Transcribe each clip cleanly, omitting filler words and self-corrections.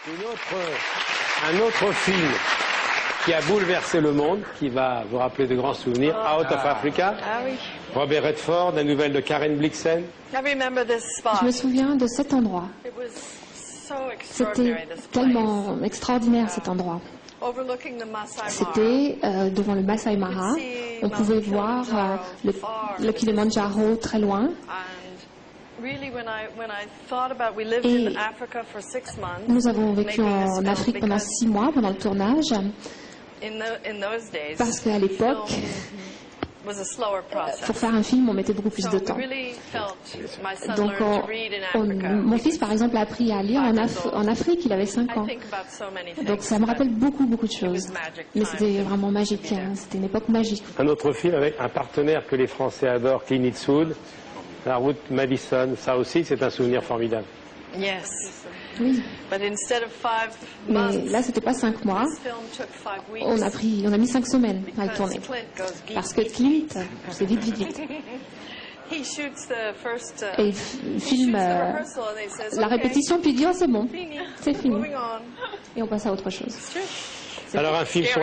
Un autre film qui a bouleversé le monde, qui va vous rappeler de grands souvenirs, Out of Africa. Ah oui. Robert Redford, la nouvelle de Karen Blixen. Je me souviens de cet endroit. C'était tellement extraordinaire cet endroit. C'était devant le Masai Mara. On pouvait voir le Kilimandjaro très loin. Et nous avons vécu en Afrique pendant 6 mois, pendant le tournage, parce qu'à l'époque, pour faire un film, on mettait beaucoup plus de temps. Donc, mon fils, par exemple, a appris à lire en Afrique, il avait 5 ans. Donc, ça me rappelle beaucoup de choses. Mais c'était vraiment magique, hein. C'était une époque magique. Un autre film avec un partenaire que les Français adorent, Clint Eastwood, La route Madison. Ça aussi, c'est un souvenir formidable. Oui. Mais là, c'était pas 5 mois. On a mis 5 semaines à le tourner. Parce que Clint, c'est vite. Et il filme la répétition, puis il dit oh, c'est bon, c'est fini. Et on passe à autre chose. Alors un film sur...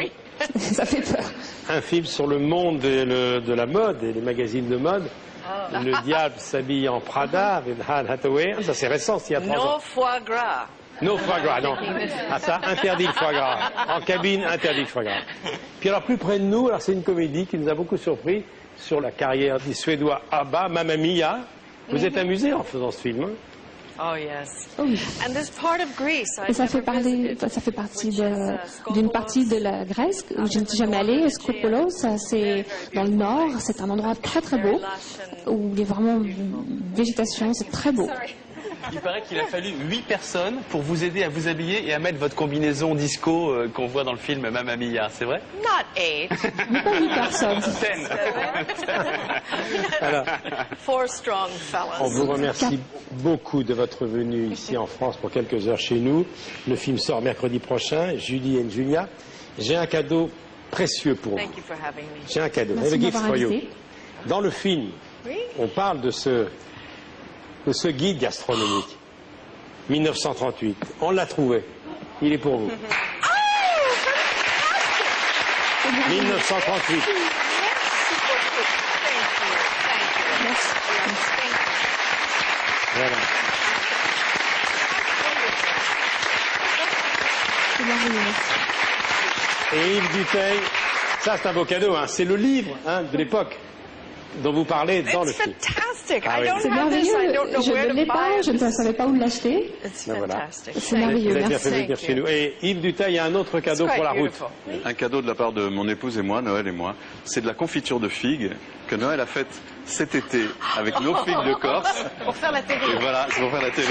Ça fait peur. Un film sur le monde de la mode et les magazines de mode. Le diable s'habille en Prada avec Anne Hathaway. Ça c'est récent, il y a 3 ans. No foie gras. No foie gras, non. Ah ça, interdit le foie gras. En cabine, interdit le foie gras. Puis alors plus près de nous, alors c'est une comédie qui nous a beaucoup surpris sur la carrière du Suédois ABBA, Mamma Mia. Vous êtes amusé en faisant ce film, hein? Oh yes. Oui. Et ça fait partie d'une partie de la Grèce où je ne suis jamais allée. Skopoulos, c'est dans le nord. C'est un endroit très beau où il y a vraiment une végétation. C'est très beau. Il paraît qu'il a fallu 8 personnes pour vous aider à vous habiller et à mettre votre combinaison disco qu'on voit dans le film Mamma Mia, c'est vrai? Not 8. Pas 8 personnes. 10. Alors, 4 strong fellas. on vous remercie beaucoup de votre venue ici en France pour quelques heures chez nous. Le film sort mercredi prochain, Julie et Julia. J'ai un cadeau précieux pour vous. Thank you for having me. J'ai un cadeau. Merci A de gift m'avoir for you. invité. Dans le film, Oui. on parle de ce guide gastronomique. 1938. On l'a trouvé. Il est pour vous. 1938. Voilà. Et Yves Duteil, ça c'est un beau cadeau, hein. C'est le livre de l'époque dont vous parlez dans le film. Ah oui. C'est merveilleux. Je ne l'ai pas, je ne savais pas où l'acheter. Ben voilà. C'est merveilleux, Vous avez bien merci. fait venir chez nous. Et Yves Duteil a un autre cadeau pour la route. Un cadeau de la part de mon épouse et moi, Noël et moi. C'est de la confiture de figues que Noël a faite cet été avec nos figues de Corse. Pour faire la télé. Et voilà, c'est pour faire la télé.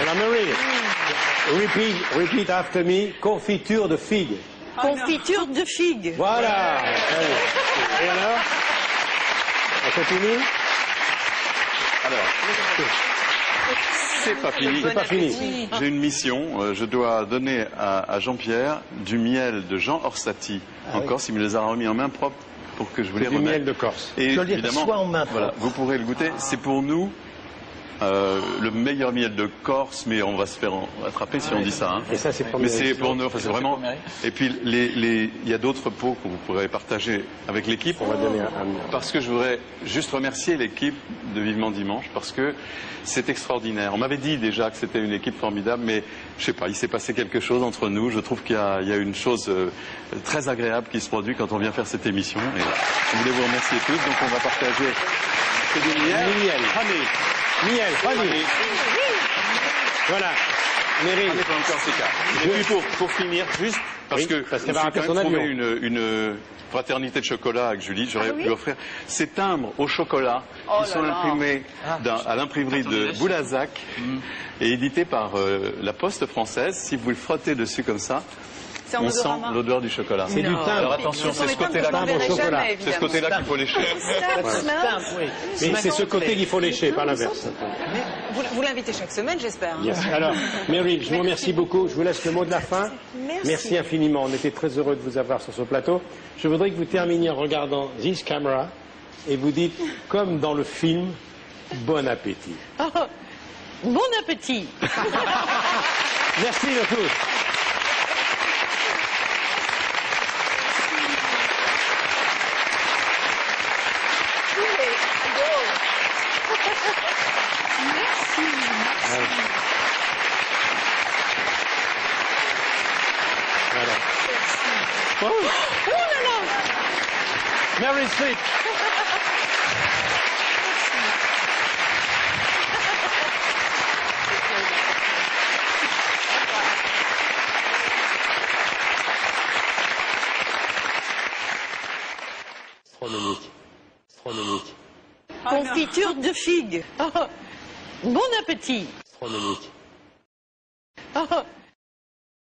Alors Marie, repeat after me, confiture de figues. Confiture de figues. Voilà. Allez. Et alors, on continue? Alors, c'est pas fini. C'est pas fini. J'ai une mission. Je dois donner à Jean-Pierre du miel de Jean Orsatti en Corse. Il me les a remis en main propre pour que je vous les Du remette. miel de Corse. Et Je dois le dire, évidemment, soit en main voilà, propre. vous pourrez le goûter. C'est pour nous le meilleur miel de Corse, mais on va se faire attraper si on dit ça. Hein. Et ça, c'est pour Mais Mary. c'est pour nous, enfin, c'est vraiment. Et puis il y a d'autres pots que vous pourrez partager avec l'équipe. On va donner un... Parce que je voudrais juste remercier l'équipe de Vivement Dimanche, parce que c'est extraordinaire. On m'avait dit déjà que c'était une équipe formidable, mais je sais pas, il s'est passé quelque chose entre nous. Je trouve qu'il y a une chose très agréable qui se produit quand on vient faire cette émission. Et je voulais vous remercier tous, donc on va partager. C'est du miel. Miel. Miel. Voilà. Mary. Et puis pour finir, juste, parce Oui, que parce je qu'elle va suis quand rater même son trouvé avion. une fraternité de chocolat avec Julie, j'aurais pu offrir ces timbres au chocolat qui sont imprimés à l'imprimerie de Boulazac et édités par la Poste française. Si vous le frottez dessus comme ça, on sent l'odeur du chocolat. C'est du timbre. Alors attention, c'est ce côté-là c'est ce côté-là qu'il faut lécher. Mais c'est ce côté qu'il faut lécher, pas l'inverse. Vous l'invitez chaque semaine, j'espère. Hein. Yes. Alors, Mary, je vous remercie beaucoup. Je vous laisse le mot de la fin. Merci infiniment. On était très heureux de vous avoir sur ce plateau. Je voudrais que vous terminiez en regardant This Camera et vous dites, comme dans le film, bon appétit. Oh, bon appétit. Merci à tous. Voilà. Oh là là. Meryl Streep. Astronomique. Astronomique. Confiture de figue. Oh, bon appétit. Astronomique. Oh,